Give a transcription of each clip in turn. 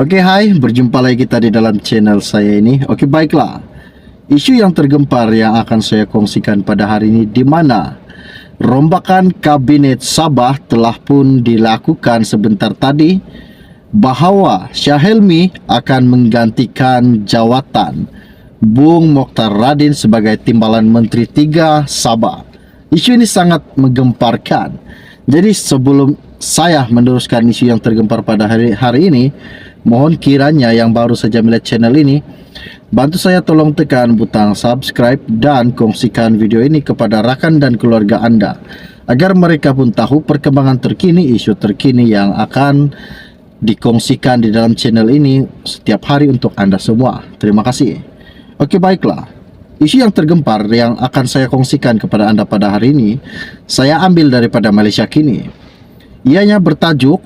Oke, hai, berjumpa lagi kita di dalam channel saya ini. Oke, baiklah. Isu yang tergempar yang akan saya kongsikan pada hari ini, di mana rombakan kabinet Sabah telah pun dilakukan sebentar tadi, bahawa Syahelmi akan menggantikan jawatan Bung Mokhtar Radin sebagai Timbalan Menteri 3 Sabah. Isu ini sangat menggemparkan. Jadi sebelum saya meneruskan isu yang tergempar pada hari ini, mohon kiranya yang baru saja melihat channel ini, bantu saya tolong tekan butang subscribe dan kongsikan video ini kepada rakan dan keluarga Anda, agar mereka pun tahu perkembangan terkini, isu terkini yang akan dikongsikan di dalam channel ini setiap hari untuk Anda semua. Terima kasih. Oke, baiklah. Isu yang tergempar yang akan saya kongsikan kepada Anda pada hari ini, saya ambil daripada Malaysia Kini. Ianya bertajuk,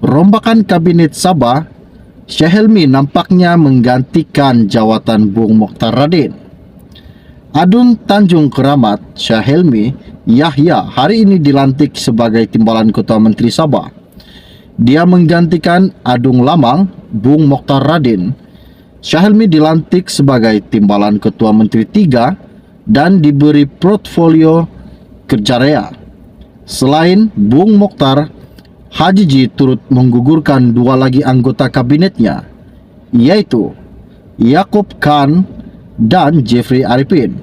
rombakan kabinet Sabah, Syahelmi nampaknya menggantikan jawatan Bung Mokhtar Radin. Adun Tanjung Keramat Syahelmi Yahya hari ini dilantik sebagai Timbalan Ketua Menteri Sabah. Dia menggantikan Adung Lamang Bung Mokhtar Radin. Syahelmi dilantik sebagai Timbalan Ketua Menteri 3 dan diberi portfolio kerja raya. Selain Bung Mokhtar, Haji Ji turut menggugurkan dua lagi anggota kabinetnya, yaitu Yaakob Khan dan Jeffrey Arifin.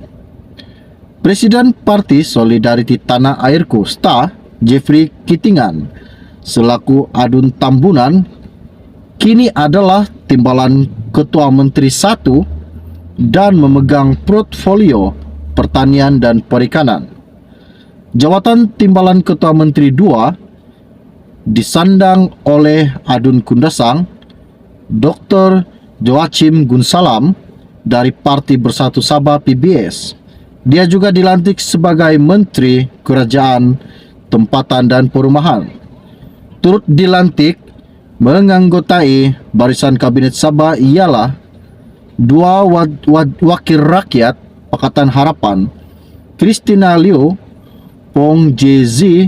Presiden Parti Solidariti Tanah Airku STA, Jeffrey Kitingan, selaku Adun Tambunan, kini adalah Timbalan Ketua Menteri 1 dan memegang portfolio pertanian dan perikanan. Jawatan Timbalan Ketua Menteri 2 disandang oleh Adun Kundasang, Dr. Joachim Gunsalam dari Parti Bersatu Sabah PBS. Dia juga dilantik sebagai Menteri Kerajaan Tempatan dan Perumahan. Turut dilantik menganggotai barisan kabinet Sabah ialah dua wakil rakyat Pakatan Harapan, Christina Liu Pong JZ,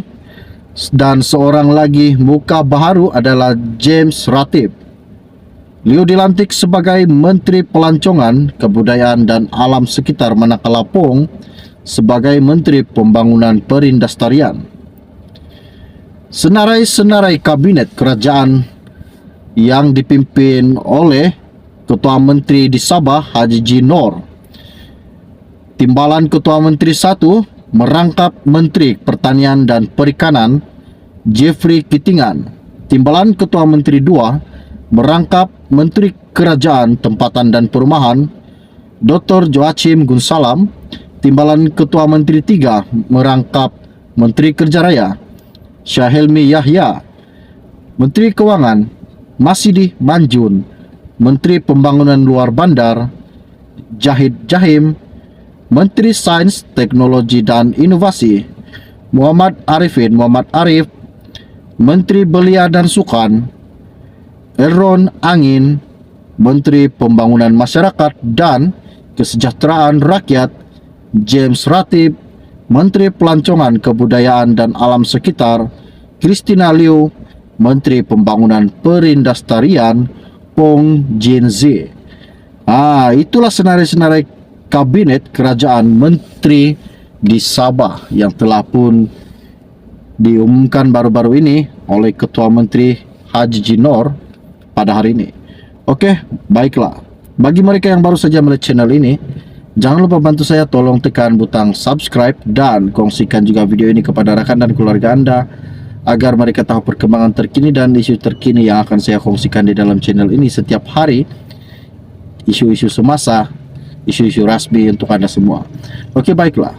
dan seorang lagi muka baharu adalah James Ratib. Liu dilantik sebagai Menteri Pelancongan, Kebudayaan dan Alam Sekitar, manakala Pong sebagai Menteri Pembangunan Perindustrian. Senarai-senarai kabinet kerajaan yang dipimpin oleh Ketua Menteri di Sabah Haji Ji Noor. Timbalan Ketua Menteri 1 merangkap Menteri Pertanian dan Perikanan Jeffrey Kitingan. Timbalan Ketua Menteri 2 merangkap Menteri Kerajaan Tempatan dan Perumahan Dr. Joachim Gunsalam. Timbalan Ketua Menteri 3 merangkap Menteri Kerja Raya Syahelmi Yahya. Menteri Kewangan Masidi Manjun. Menteri Pembangunan Luar Bandar Jahid Jahim. Menteri Sains, Teknologi dan Inovasi Muhammad Arif. Menteri Belia dan Sukan Erron Angin. Menteri Pembangunan Masyarakat dan Kesejahteraan Rakyat James Ratib. Menteri Pelancongan, Kebudayaan dan Alam Sekitar Christina Liu. Menteri Pembangunan Perindustrian Pong Jinzi. Itulah senarai-senarai kabinet kerajaan menteri di Sabah yang telah pun diumumkan baru-baru ini oleh Ketua Menteri Haji Ji Noor pada hari ini. Oke, baiklah. Bagi mereka yang baru saja melihat channel ini, jangan lupa bantu saya tolong tekan butang subscribe dan kongsikan juga video ini kepada rakan dan keluarga Anda, agar mereka tahu perkembangan terkini dan isu terkini yang akan saya kongsikan di dalam channel ini setiap hari. Isu-isu semasa, isu-isu rasmi untuk Anda semua. Oke, baiklah.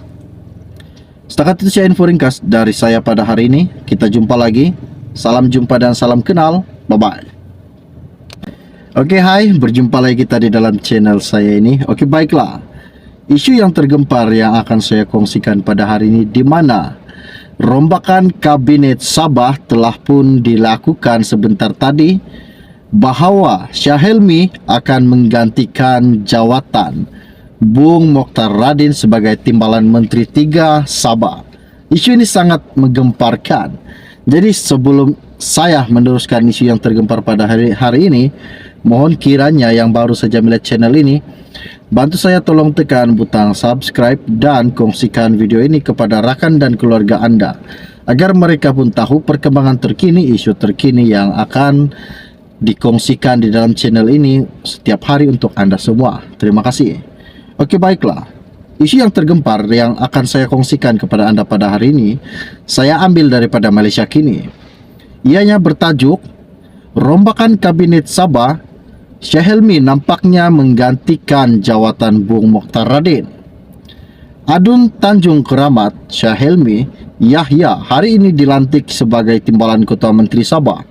Setakat itu saya info ringkas dari saya pada hari ini. Kita jumpa lagi. Salam jumpa dan salam kenal. Bye-bye. Oke, hai, berjumpa lagi kita di dalam channel saya ini. Oke, baiklah. Isu yang tergempar yang akan saya kongsikan pada hari ini, di mana rombakan kabinet Sabah telah pun dilakukan sebentar tadi, bahawa Syahelmi akan menggantikan jawatan Bung Mokhtar Radin sebagai Timbalan Menteri 3 Sabah. Isu ini sangat menggemparkan. Jadi sebelum saya meneruskan isu yang tergempar pada hari ini, mohon kiranya yang baru saja melihat channel ini, bantu saya tolong tekan butang subscribe dan kongsikan video ini kepada rakan dan keluarga Anda, agar mereka pun tahu perkembangan terkini, isu terkini yang akan dikongsikan di dalam channel ini setiap hari untuk Anda semua. Terima kasih. Oke, baiklah. Isu yang tergempar yang akan saya kongsikan kepada Anda pada hari ini, saya ambil daripada Malaysia Kini. Ianya bertajuk, Rombakan Kabinet Sabah, Syahelmi nampaknya menggantikan jawatan Bung Mokhtar Radin. Adun Tanjung Keramat Syahelmi Yahya hari ini dilantik sebagai Timbalan Ketua Menteri Sabah.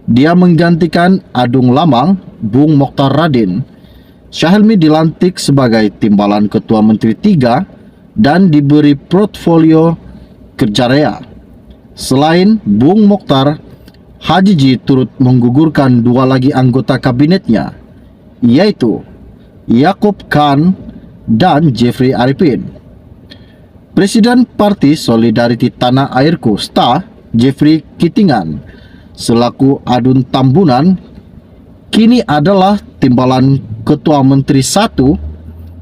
Dia menggantikan Adung Lamang Bung Mokhtar Radin. Syahelmi dilantik sebagai Timbalan Ketua Menteri 3 dan diberi portfolio kerja raya. Selain Bung Mokhtar, Haji Ji turut menggugurkan 2 lagi anggota kabinetnya, yaitu Yaakob Khan dan Jeffrey Arifin. Presiden Parti Solidariti Tanah Airku STA, Jeffrey Kitingan, selaku Adun Tambunan, kini adalah Timbalan Ketua Menteri 1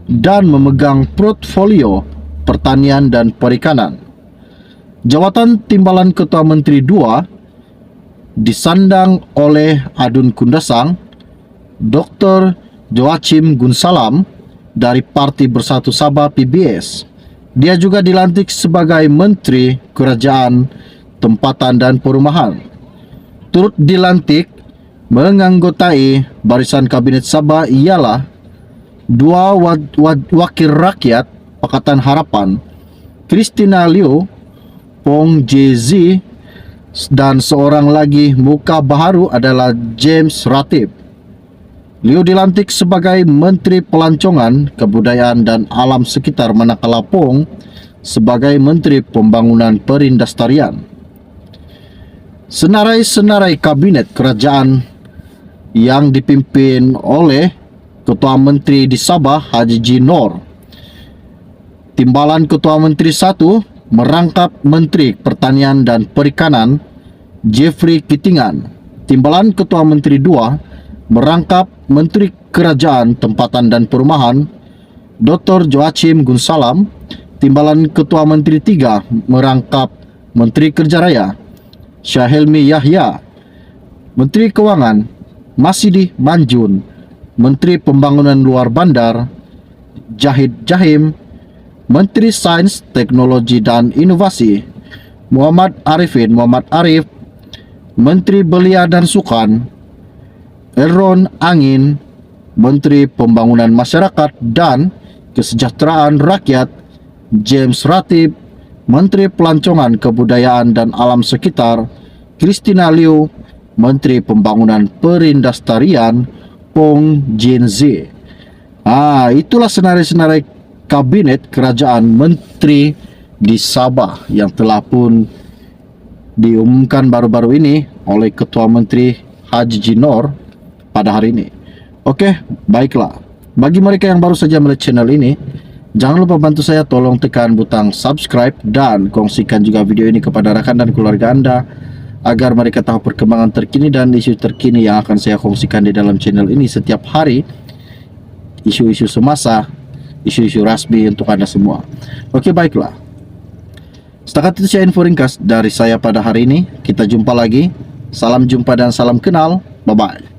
dan memegang portfolio pertanian dan perikanan. Jawatan Timbalan Ketua Menteri 2 disandang oleh Adun Kundasang, Dr. Joachim Gunsalam dari Parti Bersatu Sabah PBS. Dia juga dilantik sebagai Menteri Kerajaan Tempatan dan Perumahan. Turut dilantik menganggotai barisan Kabinet Sabah ialah 2 wakil rakyat Pakatan Harapan, Christina Liu, Pong Jezi, dan seorang lagi muka baharu adalah James Ratib. Liu dilantik sebagai Menteri Pelancongan, Kebudayaan dan Alam Sekitar, manakala Pong sebagai Menteri Pembangunan Perindustrian. Senarai-senarai kabinet kerajaan yang dipimpin oleh Ketua Menteri di Sabah Haji Ji Nor. Timbalan Ketua Menteri 1 merangkap Menteri Pertanian dan Perikanan Jeffrey Kitingan. Timbalan Ketua Menteri 2 merangkap Menteri Kerajaan Tempatan dan Perumahan Dr. Joachim Gunsalam. Timbalan Ketua Menteri 3 merangkap Menteri Kerja Raya Syahelmi Yahya. Menteri Keuangan Masidi Manjun. Menteri Pembangunan Luar Bandar Jahid Jahim. Menteri Sains, Teknologi dan Inovasi Muhammad Arif. Menteri Belia dan Sukan Elron Angin. Menteri Pembangunan Masyarakat dan Kesejahteraan Rakyat James Ratib. Menteri Pelancongan, Kebudayaan dan Alam Sekitar Christina Liu. Menteri Pembangunan Perindustrian Pong Jinzi. Itulah senarai-senarai kabinet kerajaan menteri di Sabah yang telah pun diumumkan baru-baru ini oleh Ketua Menteri Haji Ji Nor pada hari ini. Oke, baiklah. Bagi mereka yang baru saja melihat channel ini, jangan lupa bantu saya tolong tekan butang subscribe dan kongsikan juga video ini kepada rakan dan keluarga Anda, agar mereka tahu perkembangan terkini dan isu terkini yang akan saya kongsikan di dalam channel ini setiap hari. Isu-isu semasa, isu-isu rasmi untuk Anda semua. Oke, baiklah. Setakat itu saya info ringkas dari saya pada hari ini. Kita jumpa lagi. Salam jumpa dan salam kenal. Bye-bye.